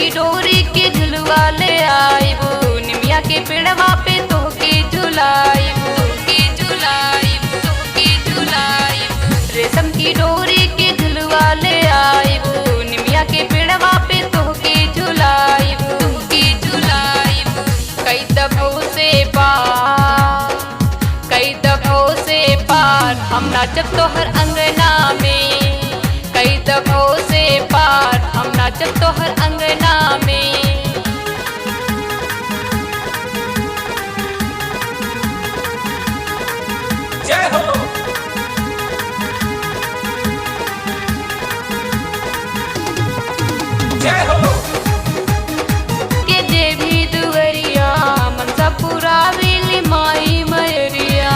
की डोरी के झुलवा ले आइबू, निमिया के पेड़वा पे तोहके झुलाइबू, रेशम की डोरी के झुलवा ले आइबू, निमिया के पेड़वा पे तोहके झुलाइबू। कई दफों से पार, कई दफों से पार हम नाचब तोहर अंगना में, कई दफों से पार हम नाचब तोहर अंगना में। जय हो। जय हो। के देवी दुवरिया मनसा पूरा वेली माई मयरिया,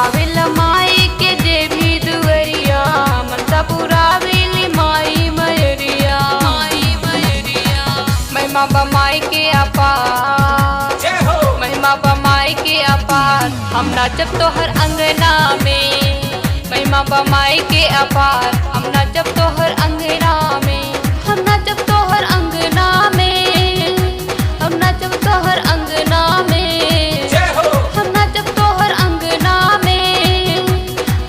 आवेला माई के देवी दुवरिया मनसा पूरा वेली माई मयरिया। महिमा बमाई के अपार, जय हो। महिमा बमाई के अपार हम नाचब तोहर अंगना में, महिमा बमाई के अपार हम नाचब तोहर अंगना में, हम नाचब तोहर अंगना में, हम नाचब तोहर अंगना में, जय हो। हम नाचब तोहर अंगना में,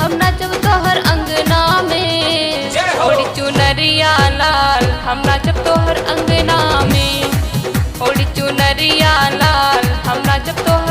हम नाचब तोहर अंगना में। जय हो। ओढ़ी चुनरिया लाल हम नाचब तोहर अंगना में, ओढ़ी चुनरिया लाल हम नाचब तोहर